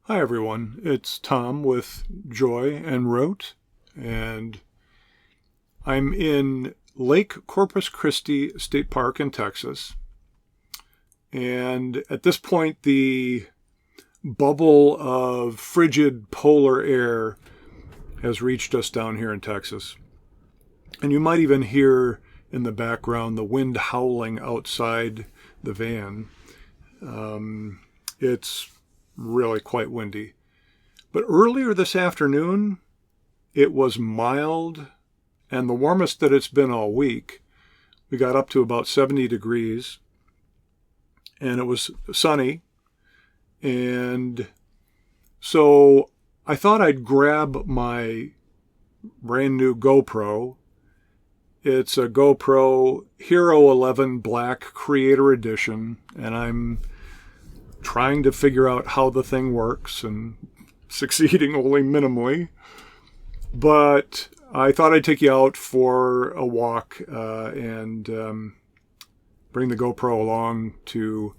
Hi everyone, it's Tom with Joy and Rote, and I'm in Lake Corpus Christi State Park in Texas. And at this point, the bubble of frigid polar air has reached us down here in Texas. And you might even hear in the background the wind howling outside the van. It's really quite windy. But earlier this afternoon, it was mild and the warmest that it's been all week. We got up to about 70 degrees and it was sunny. And so I thought I'd grab my brand new GoPro. It's a GoPro Hero 11 Black Creator Edition, and I'm trying to figure out how the thing works and succeeding only minimally. But I thought I'd take you out for a walk and bring the GoPro along to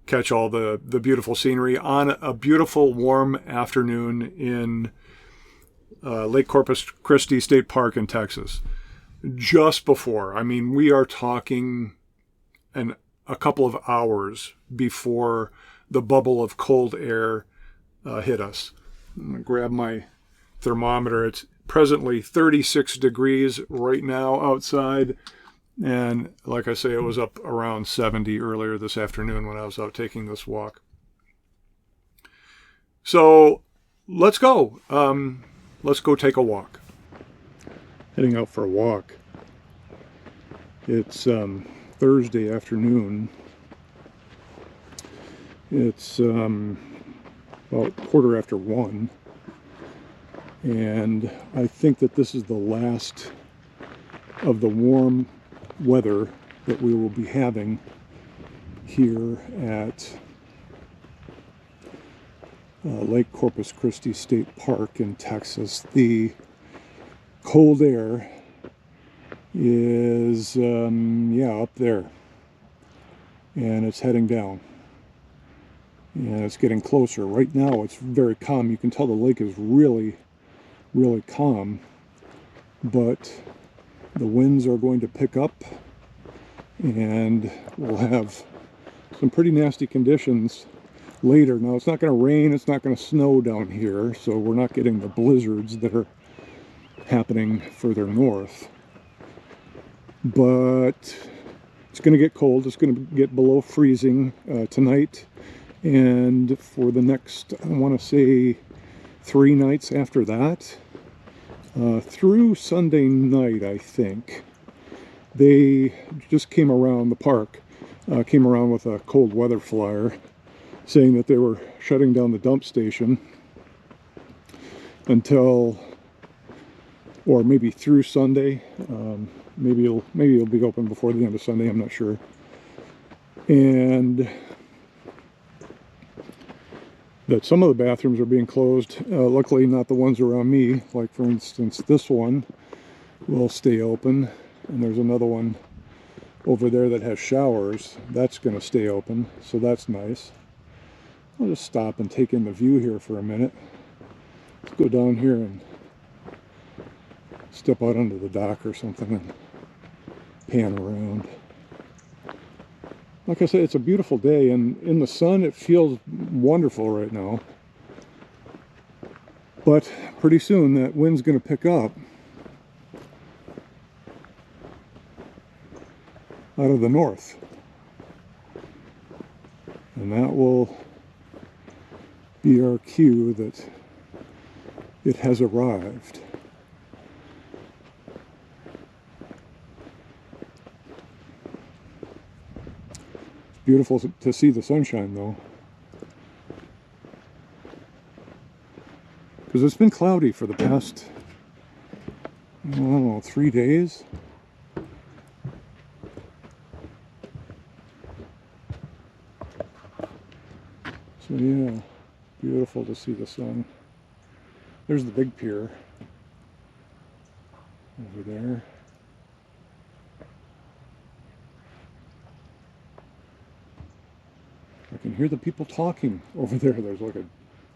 catch all the beautiful scenery on a beautiful warm afternoon in Lake Corpus Christi State Park in Texas. Just before, we are talking a couple of hours before the bubble of cold air hit us. I'm going to grab my thermometer. It's presently 36 degrees right now outside. And like I say, it was up around 70 earlier this afternoon when I was out taking this walk. So let's go. Let's go take a walk. Heading out for a walk. It's Thursday afternoon. It's about 1:15, and I think that this is the last of the warm weather that we will be having here at Lake Corpus Christi State Park in Texas. The cold air is up there, and it's heading down, and it's getting closer. Right now it's very calm. You can tell the lake is really calm, but the winds are going to pick up and we'll have some pretty nasty conditions later. Now it's not going to rain, it's not going to snow down here, so we're not getting the blizzards that are happening further north. But it's going to get cold. It's going to get below freezing tonight, and for the next, I want to say, 3 nights after that, through Sunday night, I think. They just came around the park, came around with a cold weather flyer saying that they were shutting down the dump station until, or maybe through Sunday. Maybe it'll be open before the end of Sunday, I'm not sure. And that some of the bathrooms are being closed. Luckily not the ones around me. Like for instance, this one will stay open, and there's another one over there that has showers. That's going to stay open, so that's nice. I'll just stop and take in the view here for a minute. Let's go down here and step out onto the dock or something and pan around. Like I said, it's a beautiful day, and in the sun it feels wonderful right now. But pretty soon that wind's going to pick up out of the north, and that will be our cue that it has arrived. Beautiful to see the sunshine though, because it's been cloudy for the past, I don't know, 3 days. So yeah, beautiful to see the sun. There's the big pier over there. I can hear the people talking over there. There's like a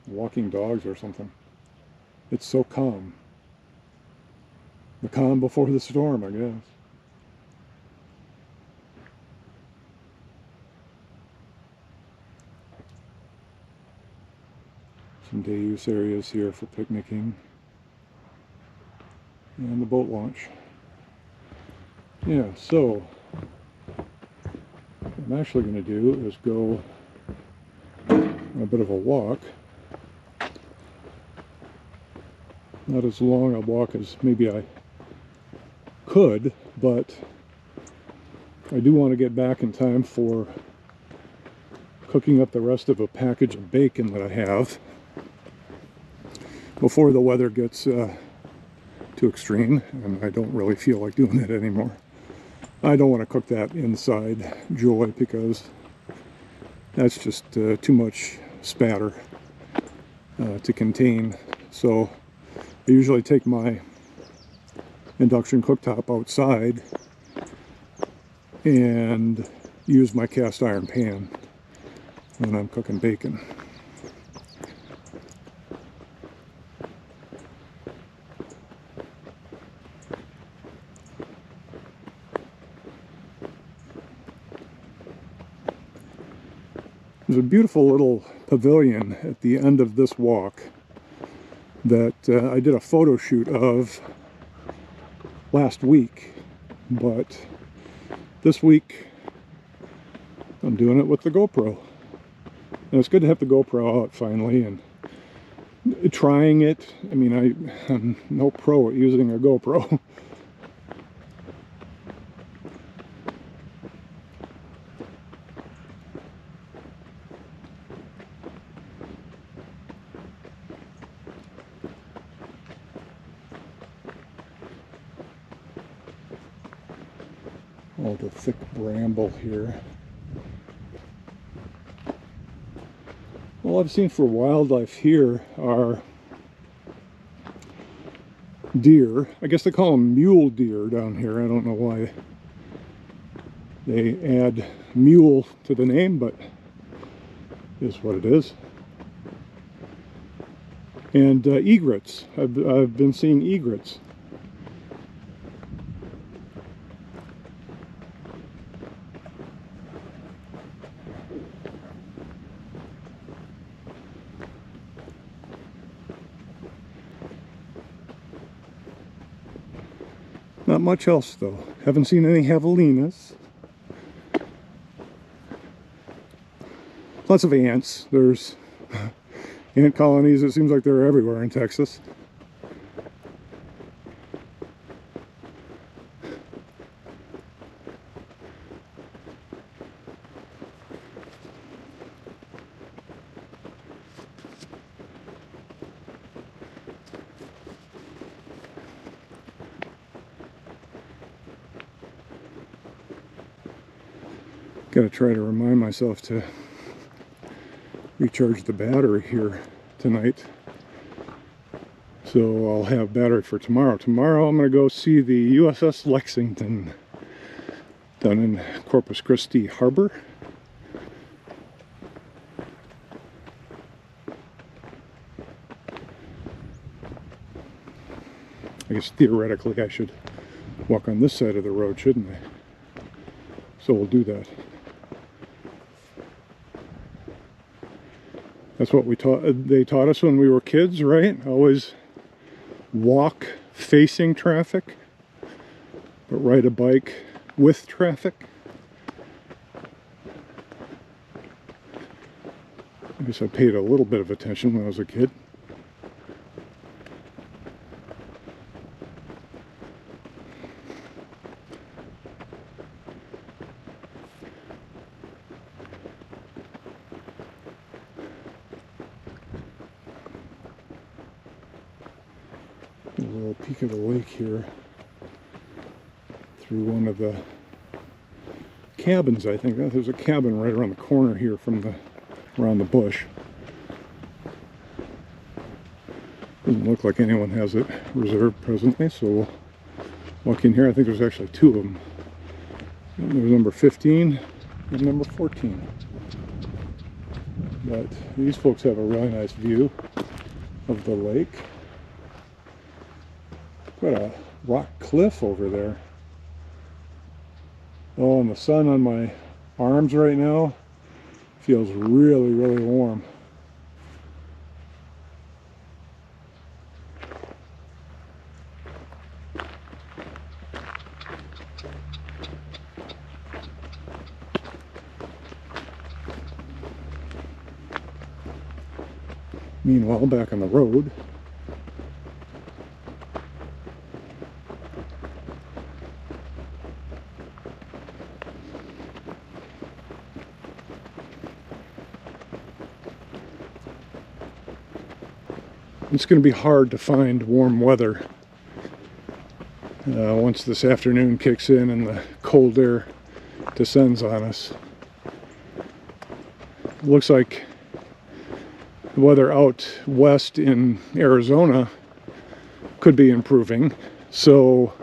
walking dogs or something. It's so calm. The calm before the storm, I guess. Some day use areas here for picnicking. And the boat launch. Yeah, so what I'm actually going to do is go on a bit of a walk. Not as long a walk as maybe I could, but I do want to get back in time for cooking up the rest of a package of bacon that I have before the weather gets too extreme and I don't really feel like doing it anymore. I don't want to cook that inside Joy because that's just too much spatter to contain. So I usually take my induction cooktop outside and use my cast iron pan when I'm cooking bacon. There's a beautiful little pavilion at the end of this walk that I did a photo shoot of last week, but this week I'm doing it with the GoPro. And it's good to have the GoPro out finally and trying it. I mean, I'm no pro at using a GoPro. All the thick bramble here. All I've seen for wildlife here are deer. I guess they call them mule deer down here. I don't know why they add mule to the name, but it is what it is. And egrets. I've been seeing egrets. Not much else though. Haven't seen any javelinas. Lots of ants. There's ant colonies. It seems like they're everywhere in Texas. Got to try to remind myself to recharge the battery here tonight, so I'll have battery for tomorrow. Tomorrow I'm going to go see the USS Lexington down in Corpus Christi Harbor. I guess theoretically I should walk on this side of the road, shouldn't I? So we'll do that. That's what they taught us when we were kids, right? Always walk facing traffic, but ride a bike with traffic. I guess I paid a little bit of attention when I was a kid. A little peek of the lake here through one of the cabins, I think. There's a cabin right around the corner here from around the bush. Doesn't look like anyone has it reserved presently, so we'll walk in here. I think there's actually two of them. There's number 15 and number 14. But these folks have a really nice view of the lake. Quite a rock cliff over there. Oh, and the sun on my arms right now feels really, really warm. Meanwhile, back on the road, it's going to be hard to find warm weather once this afternoon kicks in and the cold air descends on us. It looks like the weather out west in Arizona could be improving, so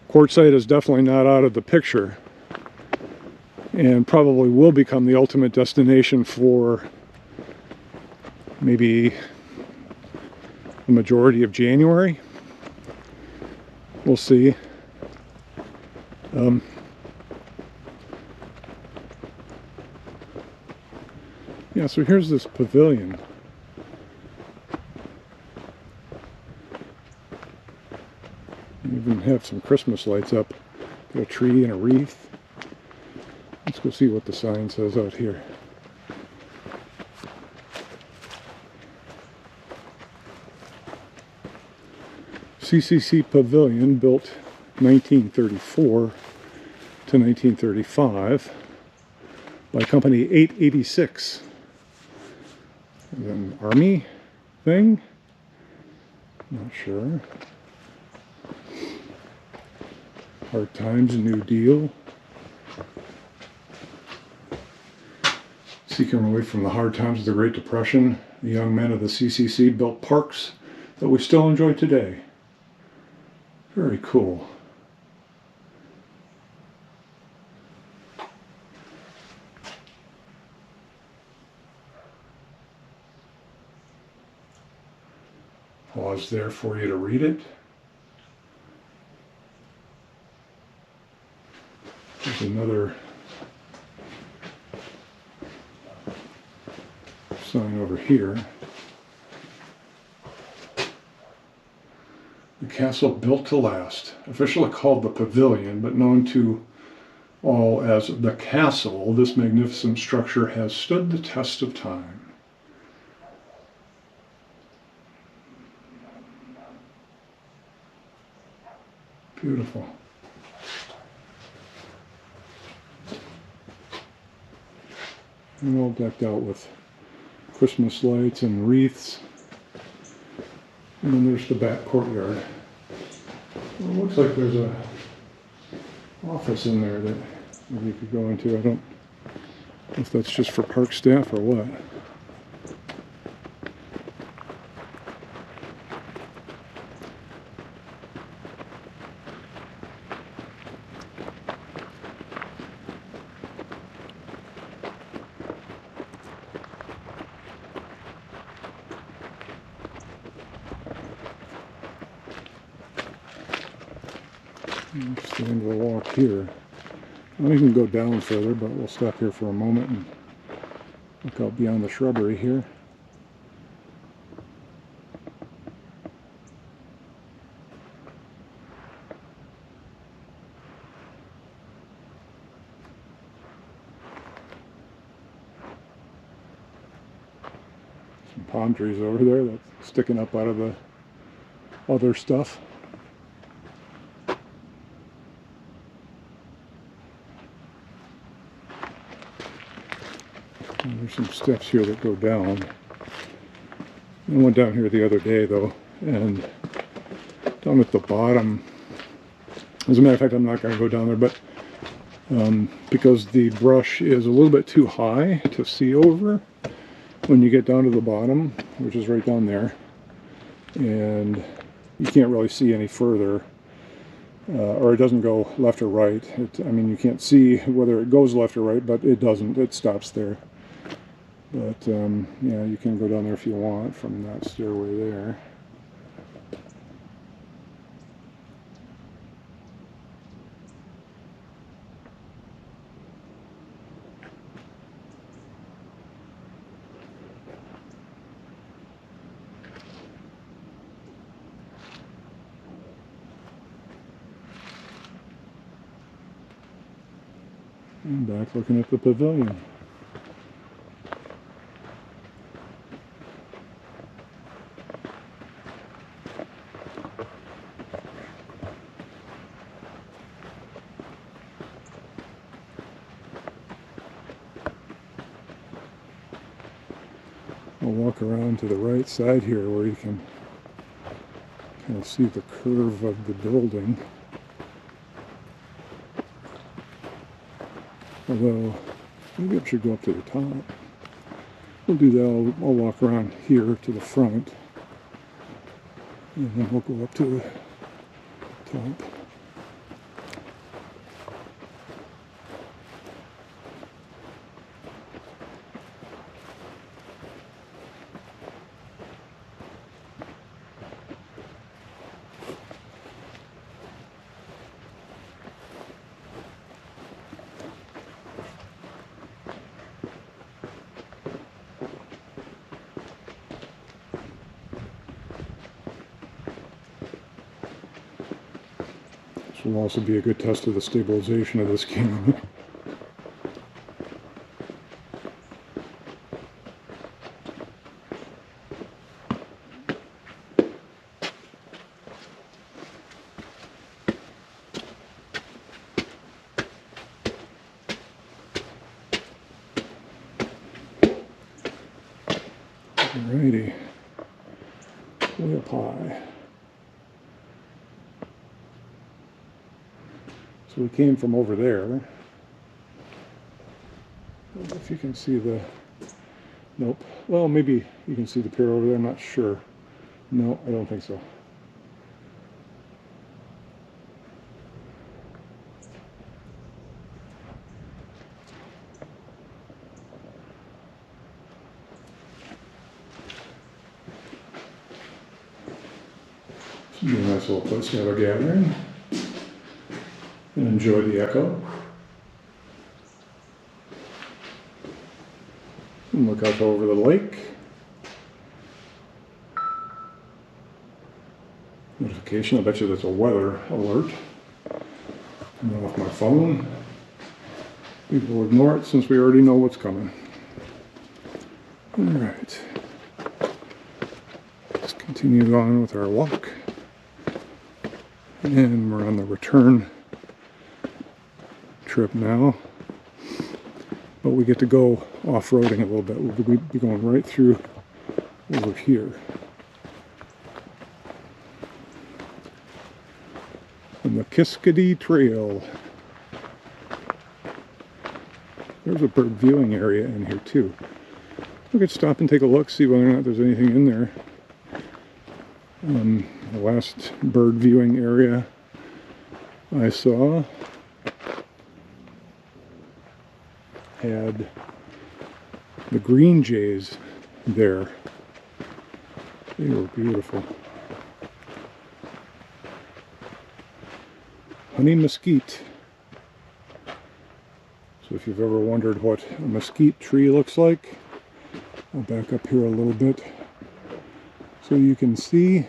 Quartzsite is definitely not out of the picture and probably will become the ultimate destination for maybe the majority of January. We'll see. Yeah, so here's this pavilion. We even have some Christmas lights up. Got a tree and a wreath. Let's go see what the sign says out here. CCC Pavilion, built 1934 to 1935 by company 886. An army thing? Not sure. Hard Times, New Deal. Seeking away from the hard times of the Great Depression, the young men of the CCC built parks that we still enjoy today. Very cool. Pause there for you to read it. There's another sign over here. The castle built to last, officially called the Pavilion, but known to all as the Castle, this magnificent structure has stood the test of time. Beautiful. And all decked out with Christmas lights and wreaths. And then there's the back courtyard. Well, it looks like there's a office in there that maybe you could go into. I don't know if that's just for park staff or what. Just the end of the walk here. We can go down further, but we'll stop here for a moment and look out beyond the shrubbery here. Some palm trees over there that's sticking up out of the other stuff. And there's some steps here that go down. I went down here the other day though, and down at the bottom, as a matter of fact, I'm not going to go down there, but because the brush is a little bit too high to see over when you get down to the bottom, which is right down there, and you can't really see any further, or it doesn't go left or right. I mean, you can't see whether it goes left or right, but it doesn't. It stops there. But yeah, you can go down there if you want from that stairway there. And back looking at the pavilion. I'll walk around to the right side here where you can kind of see the curve of the building. Although, maybe I should go up to the top. We'll do that. I'll walk around here to the front. And then we'll go up to the top. This will also be a good test of the stabilization of this camera. Alrighty, way up high. So we came from over there. If you can see the, nope. Well, maybe you can see the pier over there, I'm not sure. No, I don't think so. Should be a nice little place to have a gathering and enjoy the echo. And look out over the lake. Notification, I bet you that's a weather alert. I'm off my phone. We will ignore it since we already know what's coming. Alright. Let's continue on with our walk. And we're on the return trip now, but we get to go off-roading a little bit. We'll be going right through over here. On the Kiskadee Trail. There's a bird viewing area in here too. We could stop and take a look, see whether or not there's anything in there. The last bird viewing area I saw had the green jays there. They were beautiful. Honey mesquite. So if you've ever wondered what a mesquite tree looks like, I'll back up here a little bit so you can see.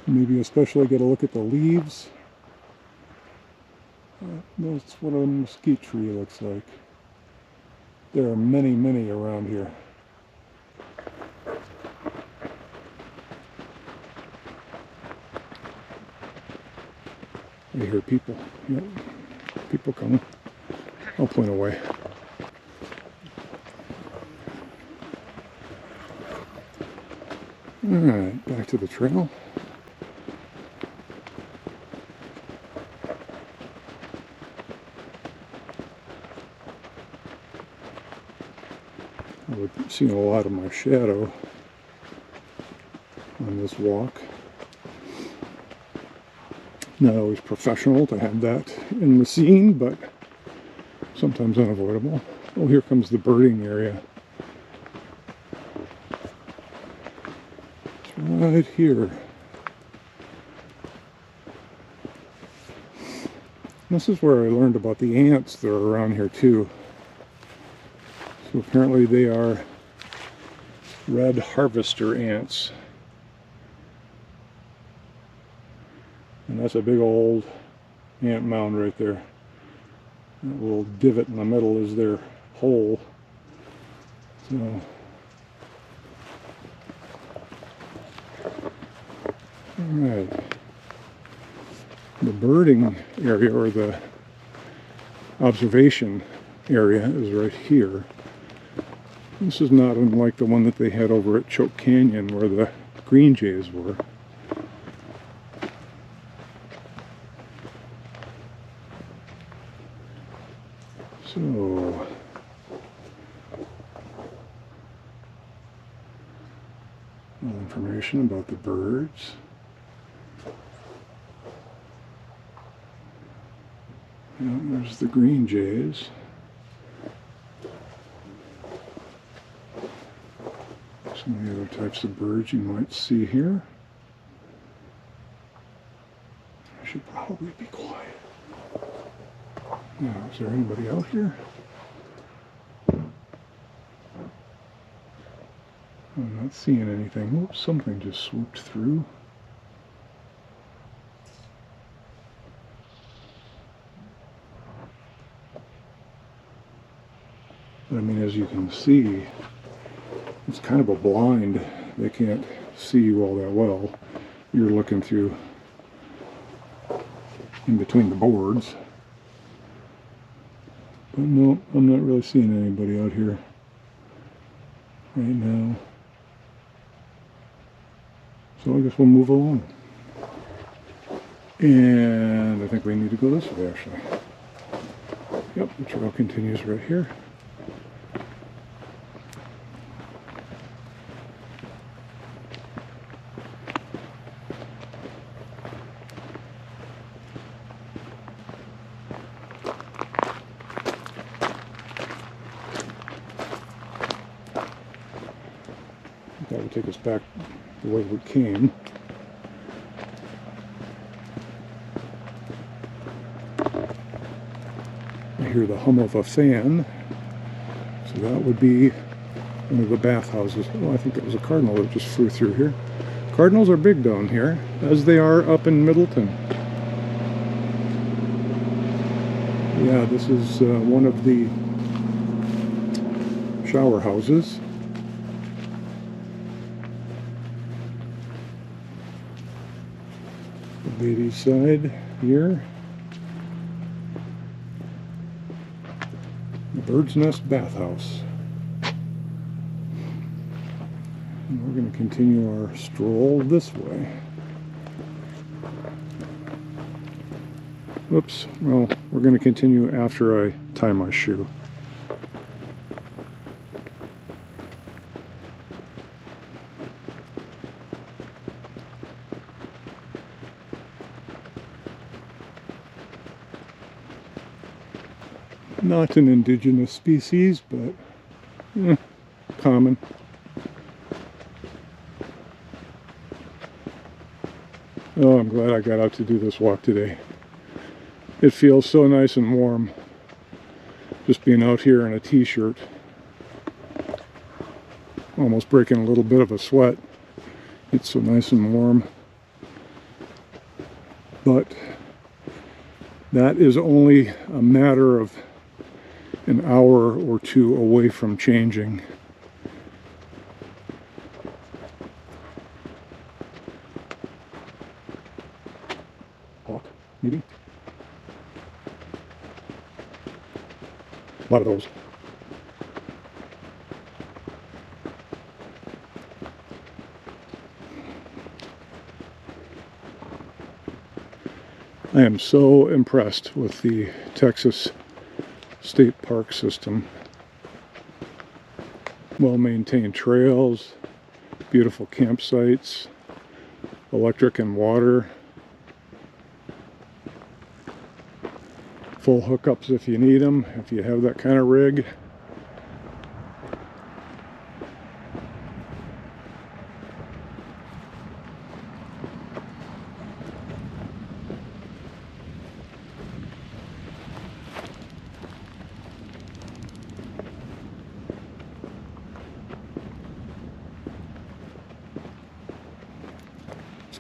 Maybe especially get a look at the leaves. That's what a mesquite tree looks like. There are many, many around here. I hear people. Yep. People coming. I'll point away. Alright, back to the trail. I've seen a lot of my shadow on this walk. Not always professional to have that in the scene, but sometimes unavoidable. Oh, here comes the birding area. It's right here. This is where I learned about the ants that are around here too. So apparently they are red harvester ants. And that's a big old ant mound right there. That little divot in the middle is their hole. So, alright. The birding area, or the observation area, is right here. This is not unlike the one that they had over at Choke Canyon where the green jays were. So, more information about the birds. And there's the green jays. Some of the other types of birds you might see here. I should probably be quiet. Now, is there anybody out here? I'm not seeing anything. Oops, something just swooped through. But I mean, as you can see, it's kind of a blind. They can't see you all that well. You're looking through in between the boards. But no, I'm not really seeing anybody out here right now. So I guess we'll move along. And I think we need to go this way, actually. Yep, the trail continues right here. That would take us back the way we came. I hear the hum of a fan, so that would be one of the bathhouses. Oh, I think that was a cardinal that just flew through here. Cardinals are big down here, as they are up in Middleton. Yeah, this is one of the shower houses. The ladies' side here. The Bird's Nest Bathhouse. And we're going to continue our stroll this way. Oops, well, we're going to continue after I tie my shoe. Not an indigenous species, but common. Oh, I'm glad I got out to do this walk today. It feels so nice and warm. Just being out here in a t-shirt. Almost breaking a little bit of a sweat. It's so nice and warm. But that is only a matter of an hour or two away from changing. Hawk, maybe? A lot of those. I am so impressed with the Texas state park system. Well-maintained trails, beautiful campsites, electric and water, full hookups if you need them, if you have that kind of rig.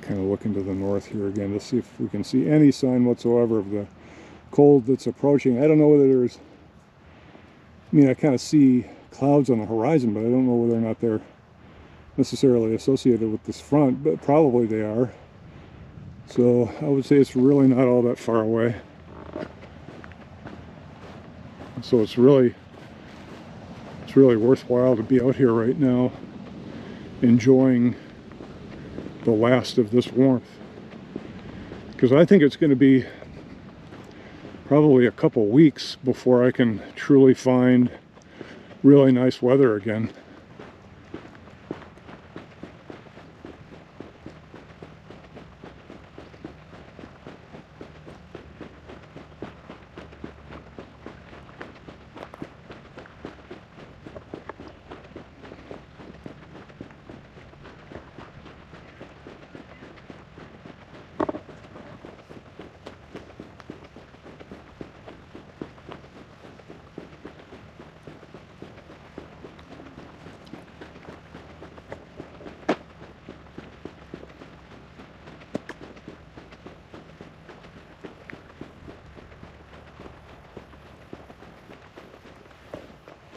kind of looking to the north here again to see if we can see any sign whatsoever of the cold that's approaching. I don't know whether there's, I mean, I kind of see clouds on the horizon, but I don't know whether or not they're necessarily associated with this front, but probably they are. So I would say it's really not all that far away. So it's really worthwhile to be out here right now, enjoying the last of this warmth. Because I think it's going to be probably a couple weeks before I can truly find really nice weather again.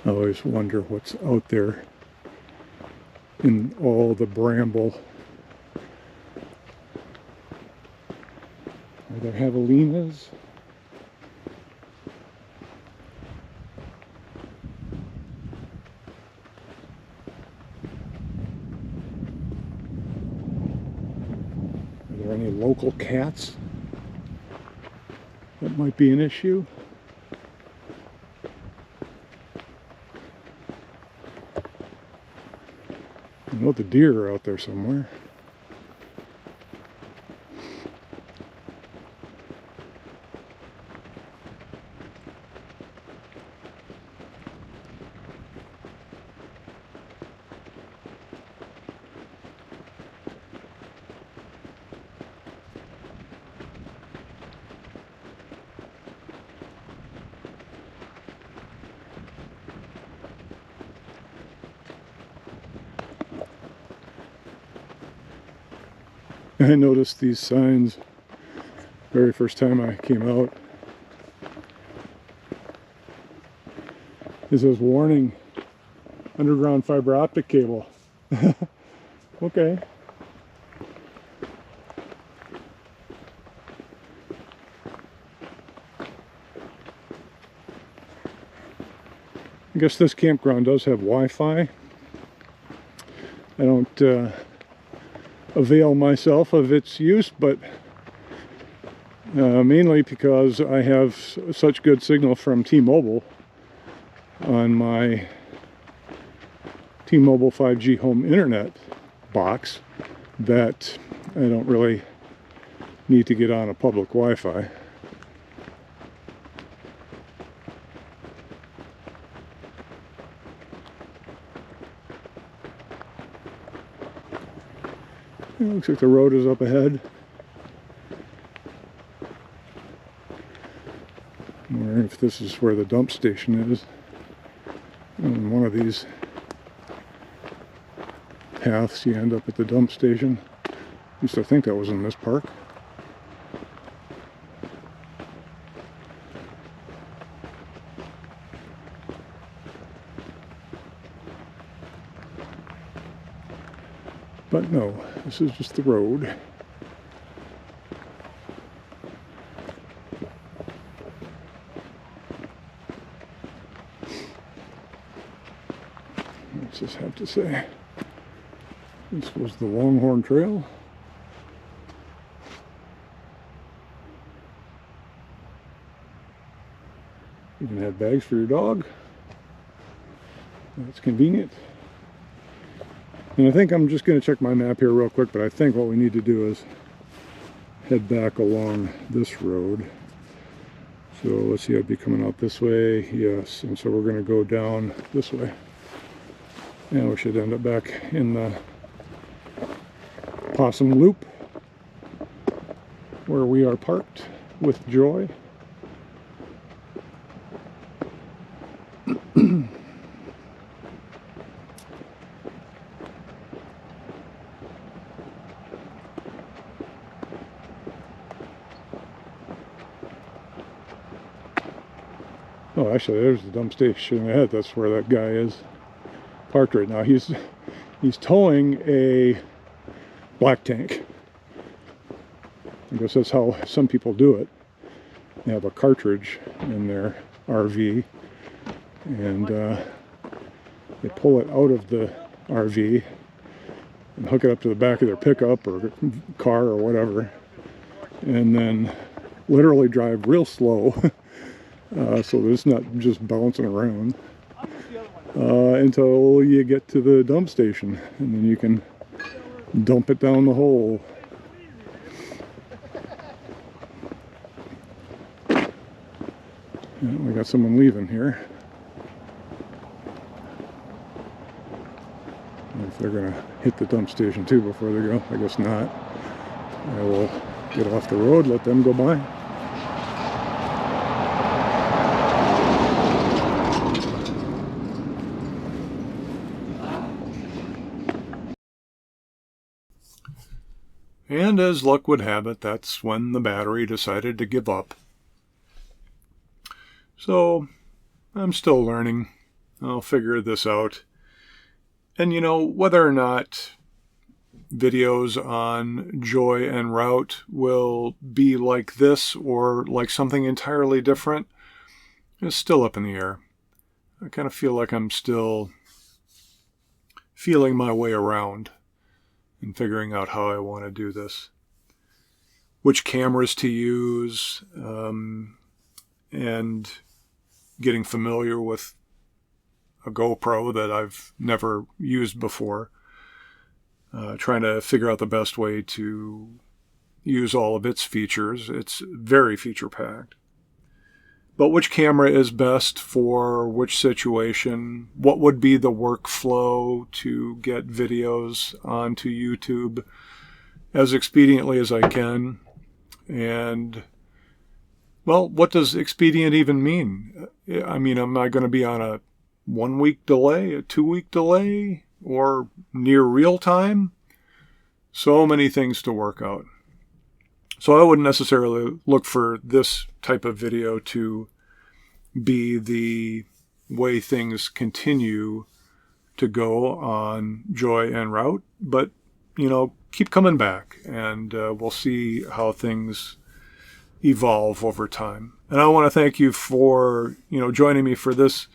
I always wonder what's out there in all the bramble. Are there javelinas? Are there any local cats that might be an issue? I know the deer are out there somewhere. I noticed these signs very first time I came out. It says warning, underground fiber optic cable. Okay. I guess this campground does have Wi-Fi. I don't avail myself of its use, but mainly because I have such good signal from T-Mobile on my T-Mobile 5G home internet box that I don't really need to get on a public Wi-Fi. It looks like the road is up ahead. I'm wondering if this is where the dump station is. On one of these paths you end up at the dump station. Used to think that was in this park. But no, this is just the road. What's this have to say? This was the Longhorn Trail. You can have bags for your dog. That's convenient. And I think I'm just going to check my map here real quick, but I think what we need to do is head back along this road. So let's see, I'd be coming out this way, yes, and so we're going to go down this way. And we should end up back in the Possum Loop, where we are parked with Joy. Oh, actually, there's the dump station ahead. That's where that guy is parked right now. He's towing a black tank. I guess that's how some people do it. They have a cartridge in their RV, and they pull it out of the RV and hook it up to the back of their pickup or car or whatever, and then literally drive real slow so that it's not just bouncing around until you get to the dump station, and then you can dump it down the hole. Yeah, we got someone leaving here. If they're gonna hit the dump station too before they go, I guess not. I will get off the road, let them go by. And as luck would have it, that's when the battery decided to give up. So I'm still learning. I'll figure this out. And you know, whether or not videos on joy en route will be like this or like something entirely different is still up in the air. I kind of feel like I'm still feeling my way around and figuring out how I want to do this. Which cameras to use, and getting familiar with a GoPro that I've never used before. Trying to figure out the best way to use all of its features. It's very feature-packed. But which camera is best for which situation? What would be the workflow to get videos onto YouTube as expediently as I can? And, well, what does expedient even mean? I mean, am I going to be on a 1-week delay, a 2-week delay, or near real time? So many things to work out. So I wouldn't necessarily look for this type of video to be the way things continue to go on joy en route, but, you know, keep coming back, and we'll see how things evolve over time. And I want to thank you for, you know, joining me for this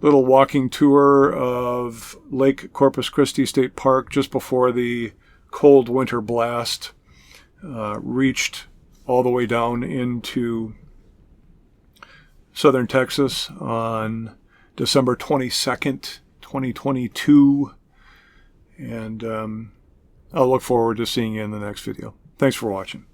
little walking tour of Lake Corpus Christi State Park just before the cold winter blast reached all the way down into southern Texas on December 22nd, 2022. And I'll look forward to seeing you in the next video. Thanks for watching.